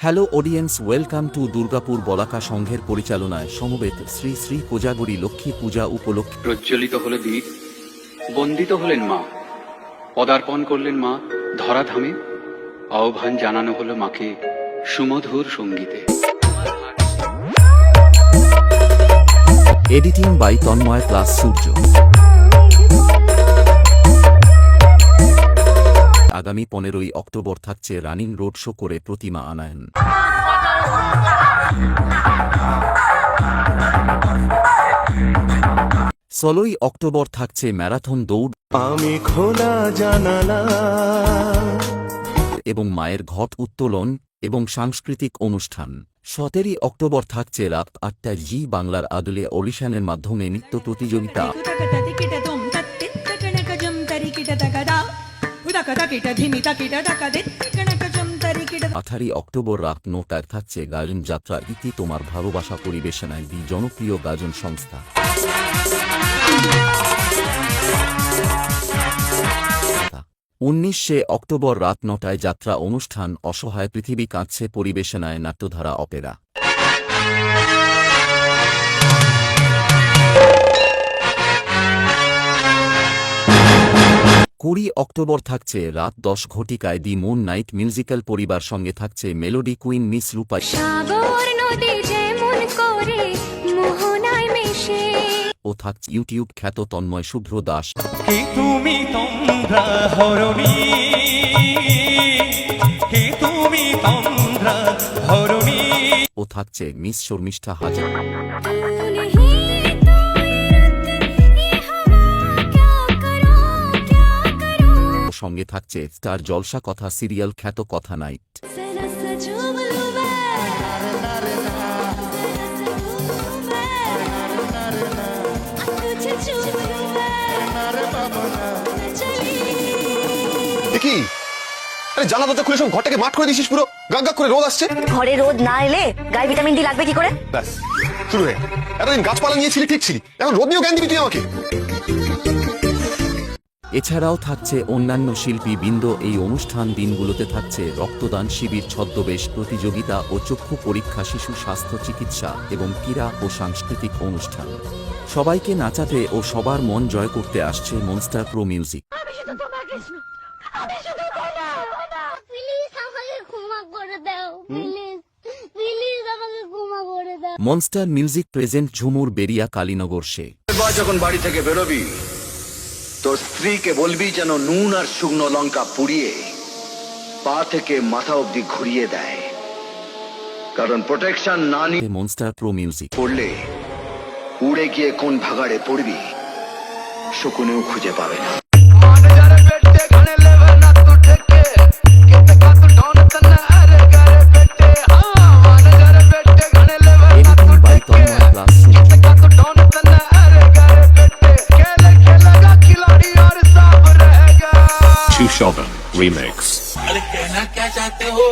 Hello audience, welcome to Durgapur Balaka সংঘের পরিচালনায় সমবেত শ্রী শ্রী কোজাগরী লক্ষ্মী পূজা উপলক্ষে প্রজ্বলিত হল দীপ, বন্দিত হলেন মা, পদার্পণ করলেন মা ধরাধামে, আহ্বান জানানো হলো মাকে সুমধুর সঙ্গীতে। এডিটিং বাই তন্ময় প্লাস সূর্য। আগামী 15ই অক্টোবর থাকছে রানিং রোড শো করে প্রতিমা আনায়ন। 16ই অক্টোবর থাকছে ম্যারাথন দৌড় আমি খোলা জানালা এবং মায়ের ঘট উত্তোলন এবং সাংস্কৃতিক অনুষ্ঠান। 17ই অক্টোবর থাকছে রাত 8টায় জি বাংলার আদলে অডিশনের মাধ্যমে নৃত্য প্রতিযোগিতা। 18ই অক্টোবর রাত 9টায় থাকছে গাজন যাত্রা ইতি তোমার ভালোবাসা পরিবেশনায় দি জনপ্রিয় গাজন সংস্থা। 19শে অক্টোবর রাত 9টায় যাত্রা অনুষ্ঠান অসহায় পৃথিবী কাঁদছে পরিবেশনায় নাট্যধারা অপেরা। 20 অক্টোবর থাকছে রাত 10 ঘটিকায় দি মুন নাইট মিউজিক্যাল পরিবার, সঙ্গে থাকছে মেলোডি কুইন মিস রূপাই ও থাকছে ইউটিউব খ্যাত তন্ময় শুভ্র দাস ও থাকছে মিস শর্মিষ্ঠা হাজার। সঙ্গে থাকছে স্টার জলসা কথা সিরিয়াল খ্যাত কথা নাইট। দেখি আরে জানা তো খুলে সব ঘরটাকে মাঠ করে দিছিস, পুরো গাগ গাগ করে রোদ আসছে। ঘরে রোদ না এলে গায়ে ভিটামিন ডি লাগবে কি করে? ব্যাস শুরু হয়ে এতদিন গাছপালা নিয়েছিলি ঠিক ছিলি, এখন রোদ নিয়েও জ্ঞান দিবি তুই আমাকে। এছাড়াও থাকছে অন্যান্য শিল্পী বৃন্দ। এই অনুষ্ঠান দিনগুলোতে থাকছে রক্তদান শিবির, ছদ্মবেশ প্রতিযোগিতা ও চক্ষু পরীক্ষা, শিশু স্বাস্থ্য চিকিৎসা এবং ক্রীড়া ও সাংস্কৃতিক অনুষ্ঠান। সবাইকে নাচাতে ও সবার মন জয় করতে আসছে monster pro music. Monster music present Jhumur Beria Kalinagar. সে যখন বাড়ি থেকে বেরোবি তোর স্ত্রীকে বলবি যেন নুন আর শুকনো লঙ্কা পুড়িয়ে পা থেকে মাথা অবধি ঘুরিয়ে দেয়, কারণ প্রোটেকশন না নিয়ে মনস্টার প্রো মিউজিক পড়লে উড়ে গিয়ে কোন ভাগাড়ে পড়বি শকুনেও খুঁজে পাবে না। Shogun Remix। अरे कहना क्या चाहते हो?